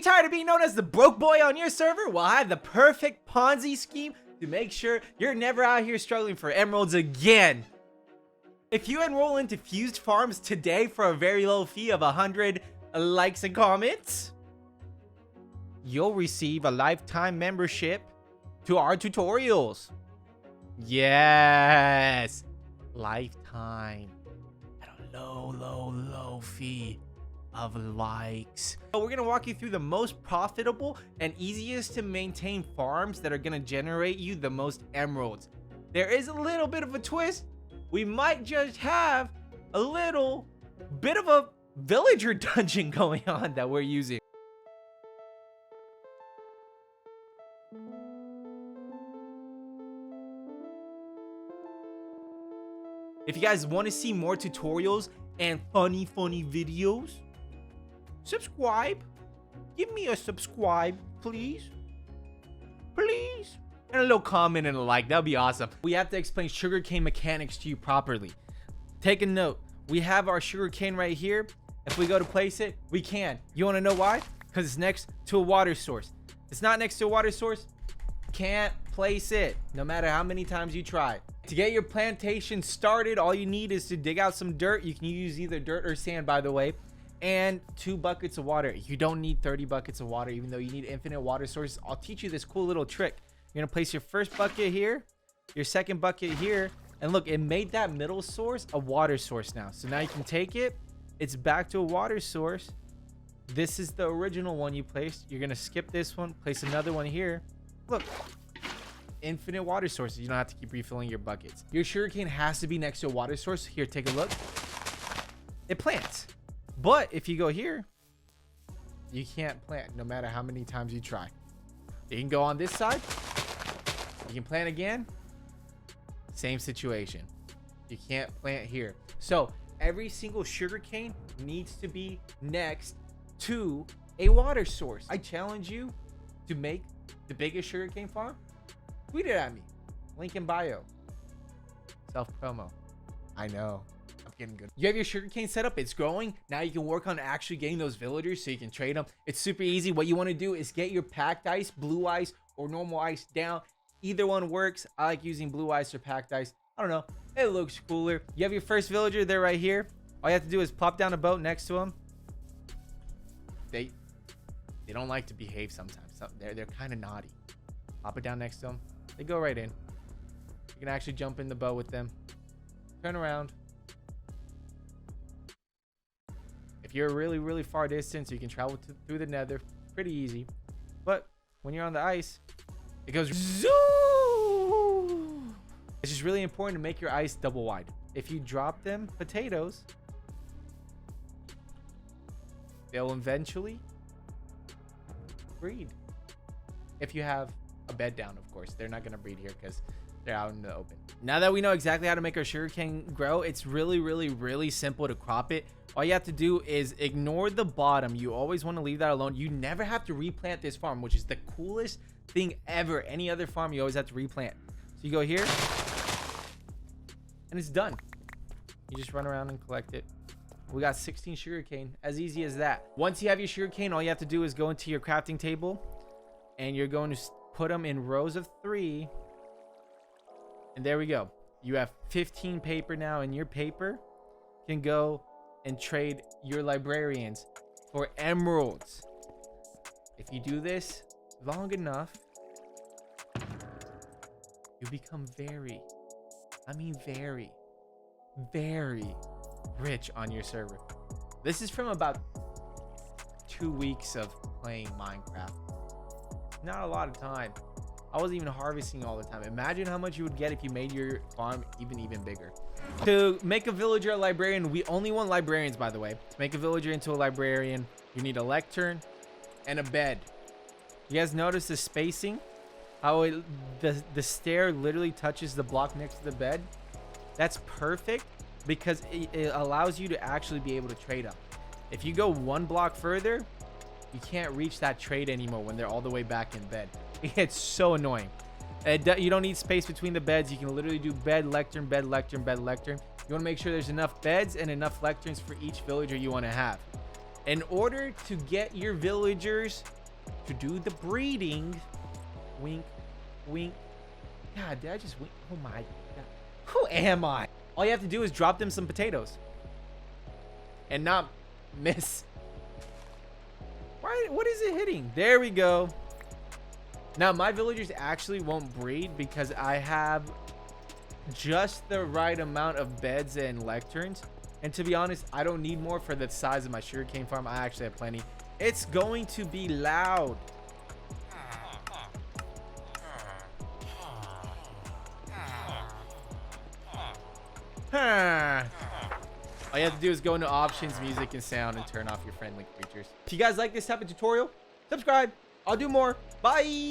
you tired of being known as the broke boy on your server? Well, I have the perfect Ponzi scheme to make sure you're never out here struggling for emeralds again. If you enroll into Fused Farms today for a very low fee of 100 likes and comments, you'll receive a lifetime membership to our tutorials. Yes, lifetime at a low fee of likes. So we're gonna walk you through the most profitable and easiest to maintain farms that are gonna generate you the most emeralds. There is a little bit of a twist. We might just have a little bit of a villager dungeon going on that we're using. If you guys want to see more tutorials and funny videos, subscribe. Give me a subscribe, please. Please. And a little comment and a like. That'd be awesome. We have to explain sugarcane mechanics to you properly. Take a note. We have our sugarcane right here. If we go to place it, we can. You want to know why? Because it's next to a water source. It's not next to a water source, can't place it, no matter how many times you try. To get your plantation started, all you need is to dig out some dirt. You can use either dirt or sand, by the way, and 2 buckets of water. You don't need 30 buckets of water, even though you need infinite water sources. I'll teach you this cool little trick. You're gonna place your first bucket here, your second bucket here, and look, it made that middle source a water source now. So now you can take it, it's back to a water source. This is the original one you placed. You're gonna skip this one, place another one here. Look, infinite water sources. You don't have to keep refilling your buckets. Your sugarcane has to be next to a water source. Here, take a look. It plants. But if you go here, you can't plant no matter how many times you try. You can go on this side. You can plant again. Same situation. You can't plant here. So every single sugarcane needs to be next to a water source. I challenge you to make the biggest sugarcane farm. Tweet it at me. Link in bio. Self promo. I know. I'm getting good. You have your sugarcane set up. It's growing. Now you can work on actually getting those villagers so you can trade them. It's super easy. What you want to do is get your packed ice, blue ice, or normal ice down. Either one works. I like using blue ice or packed ice. I don't know. It looks cooler. You have your first villager there right here. All you have to do is plop down a boat next to them. They don't like to behave sometimes. They're kind of naughty. Pop it down next to them. They go right in. You can actually jump in the boat with them. Turn around. If you're really far distance, you can travel through the nether. Pretty easy. But when you're on the ice, it goes zoom. It's just really important to make your ice double wide. If you drop them potatoes, they'll eventually breed. If you have a bed down, of course. They're not going to breed here because they're out in the open. Now that we know exactly how to make our sugarcane grow, it's really simple to crop it. All you have to do is ignore the bottom. You always want to leave that alone. You never have to replant this farm, which is the coolest thing ever. Any other farm, you always have to replant. So you go here and it's done. You just run around and collect it. We got 16 sugarcane. As easy as that. Once you have your sugarcane, all you have to do is go into your crafting table and you're going to put them in rows of 3. And there we go. You have 15 paper now, and your paper can go and trade your librarians for emeralds. If you do this long enough, you become very rich on your server. This is from about 2 weeks of playing Minecraft. Not a lot of time. I wasn't even harvesting all the time. Imagine how much you would get if you made your farm even bigger. To make a villager a librarian, we only want librarians, by the way. To make a villager into a librarian, you need a lectern and a bed. You guys notice the spacing? How the stair literally touches the block next to the bed? That's perfect because it allows you to actually be able to trade them. If you go 1 block further, you can't reach that trade anymore when they're all the way back in bed. It's so annoying. You don't need space between the beds. You can literally do bed, lectern, bed, lectern, bed, lectern. You want to make sure there's enough beds and enough lecterns for each villager you want to have. In order to get your villagers to do the breeding, wink, wink. God, did I just wink? Oh my God. Who am I? All you have to do is drop them some potatoes. And not miss. Why? What is it hitting? There we go. Now, my villagers actually won't breed because I have just the right amount of beds and lecterns. And to be honest, I don't need more for the size of my sugarcane farm. I actually have plenty. It's going to be loud. All you have to do is go into options, music, and sound, and turn off your friendly creatures. If you guys like this type of tutorial, subscribe. I'll do more. Bye.